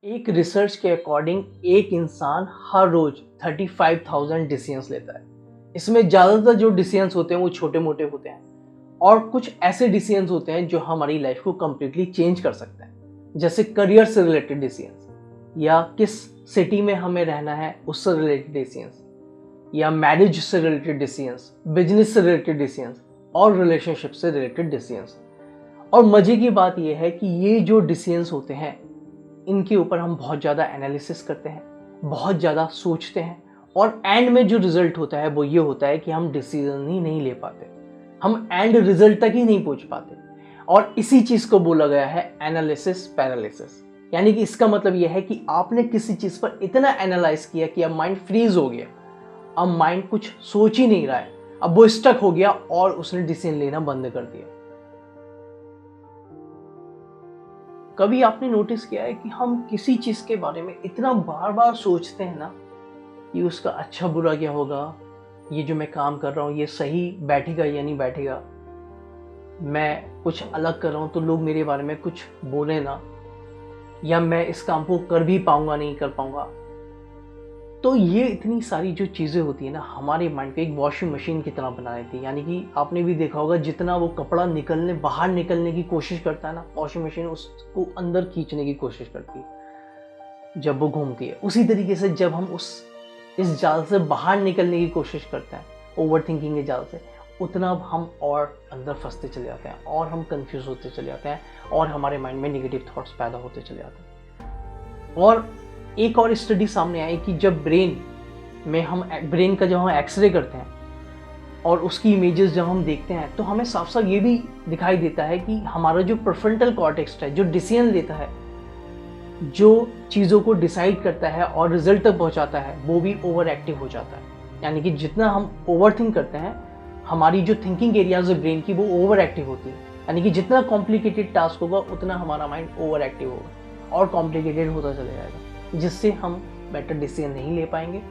एक रिसर्च के अकॉर्डिंग एक इंसान हर रोज 35,000 डिसीजंस लेता है। इसमें ज़्यादातर जो डिसीजंस होते हैं वो छोटे मोटे होते हैं और कुछ ऐसे डिसीजंस होते हैं जो हमारी लाइफ को कम्प्लीटली चेंज कर सकते हैं, जैसे करियर से रिलेटेड डिसीजंस, या किस सिटी में हमें रहना है उससे रिलेटेड डिसीजंस, या मैरिज से रिलेटेड डिसीजंस, बिजनेस से रिलेटेड डिसीजंस और रिलेशनशिप से रिलेटेड डिसीजंस। और मजे की बात यह है कि ये जो डिसीजंस होते हैं इनके ऊपर हम बहुत ज़्यादा एनालिसिस करते हैं, बहुत ज़्यादा सोचते हैं और एंड में जो रिजल्ट होता है वो ये होता है कि हम डिसीजन ही नहीं ले पाते, हम एंड रिजल्ट तक ही नहीं पहुंच पाते। और इसी चीज़ को बोला गया है एनालिसिस पैरालिसिस। यानी कि इसका मतलब यह है कि आपने किसी चीज़ पर इतना एनालाइज किया कि अब माइंड फ्रीज हो गया, अब माइंड कुछ सोच ही नहीं रहा है, अब वो स्टक हो गया और उसने डिसीजन लेना बंद कर दिया। कभी आपने नोटिस किया है कि हम किसी चीज के बारे में इतना बार बार सोचते हैं ना कि उसका अच्छा बुरा क्या होगा, ये जो मैं काम कर रहा हूँ ये सही बैठेगा या नहीं बैठेगा, मैं कुछ अलग कर रहा हूँ तो लोग मेरे बारे में कुछ बोले ना, या मैं इस काम को कर भी पाऊंगा नहीं कर पाऊंगा। तो ये इतनी सारी जो चीज़ें होती है ना हमारे माइंड को एक वॉशिंग मशीन की तरह बना देती है। यानी कि आपने भी देखा होगा, जितना वो कपड़ा बाहर निकलने की कोशिश करता है ना, वॉशिंग मशीन उसको अंदर खींचने की कोशिश करती है जब वो घूमती है। उसी तरीके से जब हम इस जाल से बाहर निकलने की कोशिश करते हैं, ओवर थिंकिंग के जाल से, उतना हम और अंदर फंसते चले जाते हैं और हम कंफ्यूज होते चले जाते हैं और हमारे माइंड में नेगेटिव थॉट्स पैदा होते चले जाते हैं। और एक और स्टडी सामने आई कि जब ब्रेन का जब हम एक्सरे करते हैं और उसकी इमेजेस जब हम देखते हैं तो हमें साफ साफ ये भी दिखाई देता है कि हमारा जो प्रीफ्रंटल कॉर्टेक्स है, जो डिसीजन लेता है, जो चीज़ों को डिसाइड करता है और रिजल्ट तक पहुंचाता है, वो भी ओवर एक्टिव हो जाता है। यानी कि जितना हम ओवर थिंक करते हैं, हमारी जो थिंकिंग एरियाज है ब्रेन की वो ओवर एक्टिव होती है। यानी कि जितना कॉम्प्लिकेटेड टास्क होगा उतना हमारा माइंड ओवर एक्टिव होगा और कॉम्प्लिकेटेड होता चला जाएगा, जिससे हम बेटर डिसीजन नहीं ले पाएंगे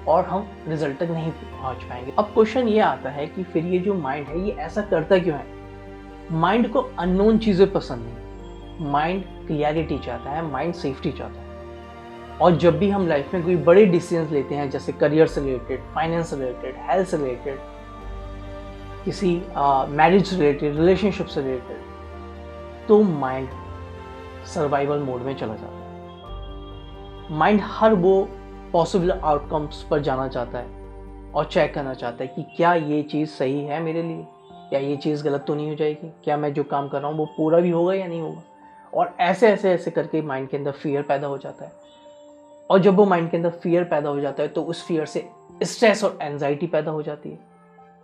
और हम रिजल्ट तक नहीं पहुंच पाएंगे। अब क्वेश्चन ये आता है कि फिर ये जो माइंड है ये ऐसा करता क्यों है? माइंड को अननोन चीज़ें पसंद नहीं, माइंड क्लियरिटी चाहता है, माइंड सेफ्टी चाहता है। और जब भी हम लाइफ में कोई बड़े डिसीजन लेते हैं, जैसे करियर से रिलेटेड, फाइनेंस से रिलेटेड, हेल्थ से रिलेटेड, किसी मैरिज से रिलेटेड, रिलेशनशिप से रिलेटेड, तो माइंड सर्वाइवल मोड में चला जाता है। माइंड हर वो पॉसिबल आउटकम्स पर जाना चाहता है और चेक करना चाहता है कि क्या ये चीज़ सही है मेरे लिए, क्या ये चीज़ गलत तो नहीं हो जाएगी, क्या मैं जो काम कर रहा हूँ वो पूरा भी होगा या नहीं होगा। और ऐसे ऐसे ऐसे करके माइंड के अंदर फियर पैदा हो जाता है। और जब वो माइंड के अंदर फियर पैदा हो जाता है तो उस फियर से स्ट्रेस और एंजाइटी पैदा हो जाती है।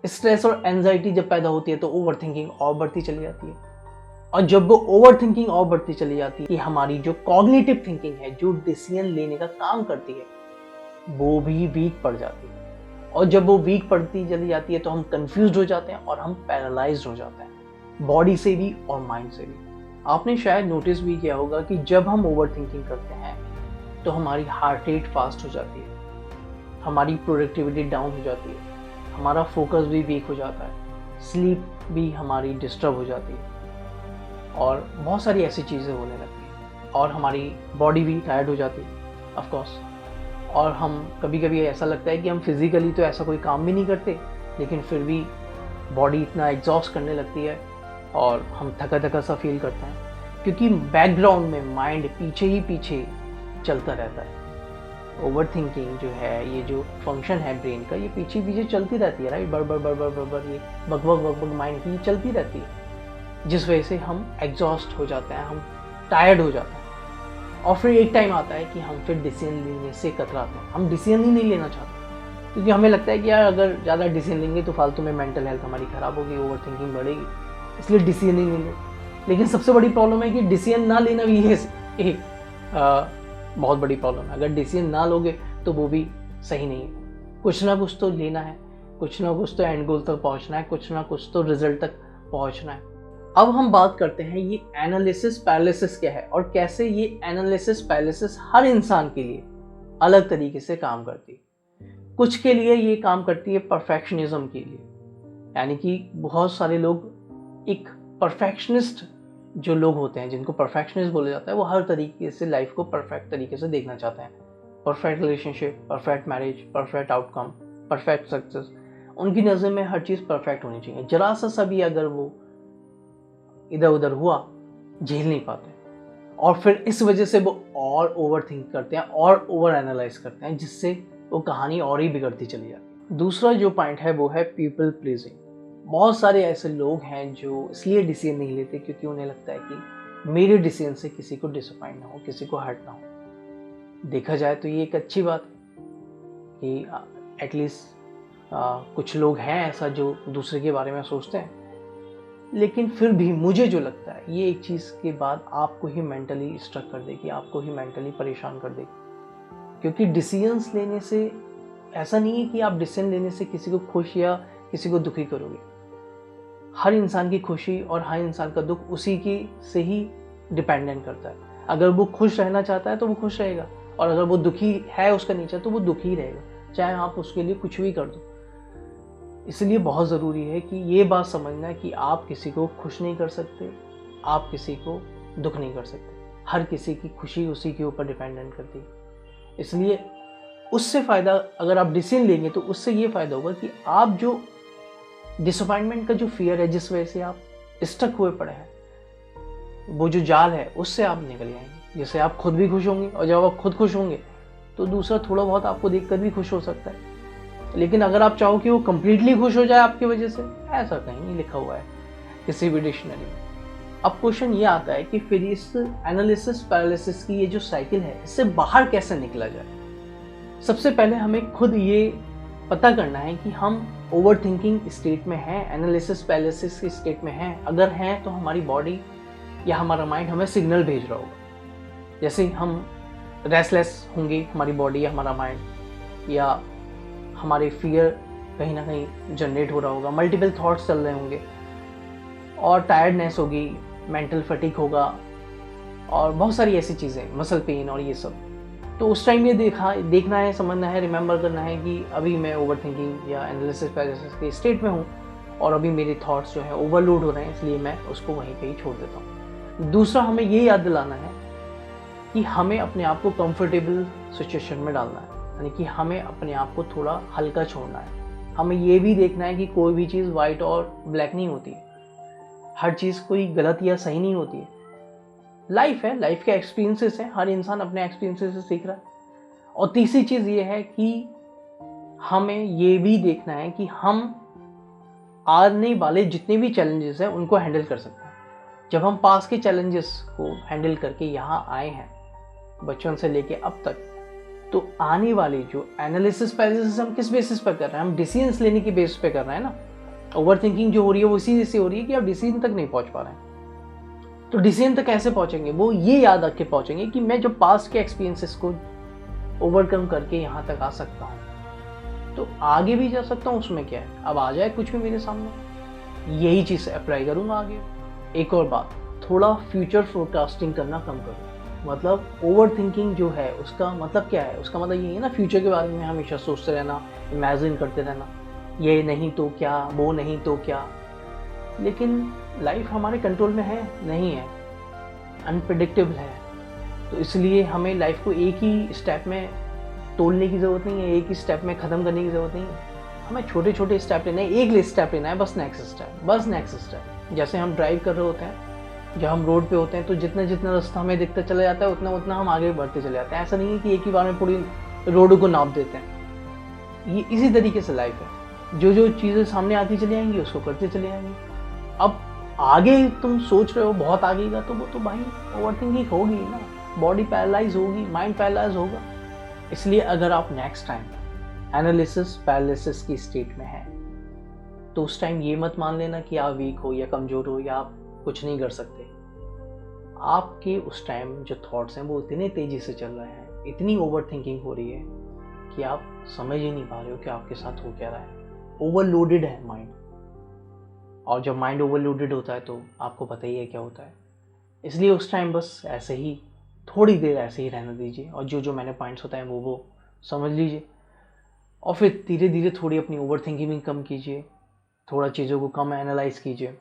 स्ट्रेस और एंजाइटी जब पैदा होती है तो ओवर थिंकिंग और बढ़ती चली जाती है। और जब वो ओवर थिंकिंग और बढ़ती चली जाती है कि हमारी जो कॉग्निटिव थिंकिंग है, जो डिसीजन लेने का काम करती है, वो भी वीक पड़ जाती है। और जब वो वीक पड़ती चली जाती है तो हम कंफ्यूज हो जाते हैं और हम पैरालाइज्ड हो जाते हैं, बॉडी से भी और माइंड से भी। आपने शायद नोटिस भी किया होगा कि जब हम ओवर थिंकिंग करते हैं तो हमारी हार्ट रेट फास्ट हो जाती है, हमारी प्रोडक्टिविटी डाउन हो जाती है, हमारा फोकस भी वीक हो जाता है, स्लीप भी हमारी डिस्टर्ब हो जाती है और बहुत सारी ऐसी चीज़ें होने लगती हैं और हमारी बॉडी भी टायर्ड हो जाती है ऑफ कोर्स। और हम कभी कभी ऐसा लगता है कि हम फिज़िकली तो ऐसा कोई काम भी नहीं करते, लेकिन फिर भी बॉडी इतना एग्जॉस्ट करने लगती है और हम थका थका सा फील करते हैं, क्योंकि बैकग्राउंड में माइंड पीछे ही पीछे चलता रहता है। ओवर थिंकिंग जो है, ये जो फंक्शन है ब्रेन का, ये पीछे पीछे चलती रहती है, राइट? बड़ बड़ बड़ बड़ बड़ बड़ ये बकबक बकबक माइंड की चलती रहती है, जिस वजह से हम एग्जॉस्ट हो जाते हैं, हम टायर्ड हो जाते हैं। और फिर एक टाइम आता है कि हम फिर डिसीजन लेने से कतराते हैं, हम डिसीजन ही नहीं लेना चाहते, क्योंकि हमें लगता है कि यार अगर ज़्यादा डिसीजन लेंगे तो फालतू में मेंटल हेल्थ हमारी ख़राब होगी, ओवर थिंकिंग बढ़ेगी, इसलिए डिसीजन ही नहीं लेते। लेकिन सबसे बड़ी प्रॉब्लम है कि डिसीजन ना लेना भी एक बहुत बड़ी प्रॉब्लम है। अगर डिसीजन ना लोगे तो वो भी सही नहीं है। कुछ ना कुछ तो लेना है, कुछ ना कुछ तो एंड गोल तक पहुंचना है, कुछ ना कुछ तो रिजल्ट तक पहुंचना है। अब हम बात करते हैं ये एनालिसिस पैरालिसिस क्या है और कैसे ये एनालिसिस पैरालिसिस हर इंसान के लिए अलग तरीके से काम करती है। कुछ के लिए ये काम करती है परफेक्शनिज्म के लिए, यानी कि बहुत सारे लोग एक परफेक्शनिस्ट जो लोग होते हैं जिनको परफेक्शनिस्ट बोला जाता है, वो हर तरीके से लाइफ को परफेक्ट तरीके से देखना चाहते हैं। Perfect relationship, perfect marriage, perfect outcome, perfect success. उनकी नज़र में हर चीज़ परफेक्ट होनी चाहिए। जरा सा भी अगर वो इधर उधर हुआ, झेल नहीं पाते और फिर इस वजह से वो और ओवर थिंक करते हैं और ओवर एनालाइज करते हैं, जिससे वो कहानी और ही बिगड़ती चली जाती है। दूसरा जो पॉइंट है वो है पीपल प्लीजिंग। बहुत सारे ऐसे लोग हैं जो इसलिए डिसीजन नहीं लेते क्योंकि उन्हें लगता है कि मेरे डिसीजन से किसी को डिसअपॉइंट ना हो, किसी को हर्ट ना हो। देखा जाए तो ये एक अच्छी बात है कि एटलीस्ट कुछ लोग हैं ऐसा जो दूसरे के बारे में सोचते हैं। लेकिन फिर भी मुझे जो लगता है ये एक चीज़ के बाद आपको ही मेंटली स्ट्रक कर देगी, आपको ही मेंटली परेशान कर देगी। क्योंकि डिसीजंस लेने से ऐसा नहीं है कि आप डिसीजन लेने से किसी को खुश या किसी को दुखी करोगे। हर इंसान की खुशी और हर इंसान का दुख उसी की से ही डिपेंडेंट करता है। अगर वो खुश रहना चाहता है तो वो खुश रहेगा, और अगर वो दुखी है उसका नेचर तो वो दुखी रहेगा, चाहे आप उसके लिए कुछ भी कर दो। इसलिए बहुत ज़रूरी है कि ये बात समझना कि आप किसी को खुश नहीं कर सकते, आप किसी को दुख नहीं कर सकते। हर किसी की खुशी उसी के ऊपर डिपेंडेंट करती है। इसलिए उससे फ़ायदा, अगर आप डिसीजन लेंगे तो उससे ये फ़ायदा होगा कि आप जो डिसअपॉइंटमेंट का जो फियर है, जिस वजह से आप स्टक हुए पड़े हैं, वो जो जाल है उससे आप निकल जाएंगे, जिससे आप खुद भी खुश होंगे। और जब आप खुद खुश होंगे तो दूसरा थोड़ा बहुत आपको देखकर भी खुश हो सकता है। लेकिन अगर आप चाहो कि वो कंप्लीटली खुश हो जाए आपकी वजह से, ऐसा कहीं नहीं लिखा हुआ है किसी भी डिक्शनरी में। अब क्वेश्चन ये आता है कि फिर इस एनालिसिस पैरालिसिस की ये जो साइकिल है, इससे बाहर कैसे निकला जाए। सबसे पहले हमें खुद ये पता करना है कि हम ओवर थिंकिंग स्टेट में हैं, एनालिसिस पैरालिसिस की स्टेट में हैं। अगर हैं तो हमारी बॉडी या हमारा माइंड हमें सिग्नल भेज रहा होगा। जैसे हम रेस्टलेस होंगे, हमारी बॉडी या हमारा माइंड, या हमारे फियर कहीं ना कहीं जनरेट हो रहा होगा, मल्टीपल थॉट्स चल रहे होंगे, और टायर्डनेस होगी, मेंटल फटीग होगा, और बहुत सारी ऐसी चीज़ें, मसल पेन और ये सब। तो उस टाइम ये देखना है, समझना है, रिमेंबर करना है कि अभी मैं ओवर थिंकिंग या एनालिसिस पैरालिसिस के स्टेट में हूँ और अभी मेरे थॉट्स जो है ओवरलोड हो रहे हैं, इसलिए मैं उसको वहीं पे ही छोड़ देता हूँ। दूसरा, हमें ये याद दिलाना है कि हमें अपने आप को कंफर्टेबल सिचुएशन में डालना है, यानी कि हमें अपने आप को थोड़ा हल्का छोड़ना है। हमें ये भी देखना है कि कोई भी चीज़ वाइट और ब्लैक नहीं होती है, हर चीज़ कोई गलत या सही नहीं होती है। लाइफ है, लाइफ के एक्सपीरियंसेस हैं, हर इंसान अपने एक्सपीरियंसेस से सीख रहा है। और तीसरी चीज़ ये है कि हमें ये भी देखना है कि हम आने वाले जितने भी चैलेंजेस हैं उनको हैंडल कर सकते हैं। जब हम पास के चैलेंजेस को हैंडल करके यहाँ आए हैं बचपन से लेके अब तक, तो आने वाली जो एनालिसिस पैरालिसिस हम किस बेसिस पर कर रहे हैं, हम डिसीजंस लेने की बेसिस पे कर रहे हैं ना। ओवर थिंकिंग जो हो रही है वो इसी से हो रही है कि आप डिसीजन तक नहीं पहुंच पा रहे हैं। तो डिसीजन तक कैसे पहुंचेंगे, वो ये याद रख के पहुंचेंगे कि मैं जो पास्ट के एक्सपीरियंसेस को ओवरकम करके यहाँ तक आ सकता हूँ तो आगे भी जा सकता हूँ। उसमें क्या है, अब आ जाए कुछ भी मेरे सामने, यही चीज़ अप्लाई करूँगा आगे। एक और बात, थोड़ा फ्यूचर फोरकास्टिंग करना कम करो। मतलब ओवर थिंकिंग जो है उसका मतलब क्या है, उसका मतलब ये है ना, फ्यूचर के बारे में हमेशा सोचते रहना, इमेजिन करते रहना, ये नहीं तो क्या, वो नहीं तो क्या। लेकिन लाइफ हमारे कंट्रोल में है नहीं है, अनप्रेडिक्टेबल है। तो इसलिए हमें लाइफ को एक ही स्टेप में तोड़ने की ज़रूरत नहीं है, एक ही स्टेप में ख़त्म करने की ज़रूरत नहीं है। हमें छोटे छोटे स्टेप लेना है, एक स्टेप लेना है, बस नेक्स्ट स्टेप, बस नेक्स्ट स्टेप। जैसे हम ड्राइव कर रहे होते हैं, जब हम रोड पे होते हैं तो जितना जितना रास्ता हमें दिखता चला जाता है उतना उतना हम आगे बढ़ते चले जाते हैं। ऐसा नहीं है कि एक ही बार में पूरी रोड को नाप देते हैं। ये इसी तरीके से लाइफ है, जो जो चीज़ें सामने आती चली जाएंगी उसको करते चले जाएंगे। अब आगे तुम सोच रहे हो बहुत आगे का, तो वो तो भाई ओवर थिंकिंग होगी ना, बॉडी पैरालाइज होगी, माइंड पैरालाइज होगा। इसलिए अगर आप नेक्स्ट टाइम एनालिसिस पैरालिसिस की स्टेट में हैं तो उस टाइम ये मत मान लेना कि आप वीक हो या कमज़ोर हो या आप कुछ नहीं कर सकते। आपके उस टाइम जो थॉट्स हैं वो इतने तेज़ी से चल रहे हैं, इतनी ओवर थिंकिंग हो रही है कि आप समझ ही नहीं पा रहे हो कि आपके साथ हो क्या रहा है। ओवरलोडेड है माइंड, और जब माइंड ओवरलोडेड होता है तो आपको पता ही है क्या होता है। इसलिए उस टाइम बस ऐसे ही थोड़ी देर ऐसे ही रहने दीजिए, और जो जो मैंने पॉइंट्स होता है वो समझ लीजिए, और फिर धीरे धीरे थोड़ी अपनी ओवर थिंकिंग कम कीजिए, थोड़ा चीज़ों को कम एनालाइज कीजिए।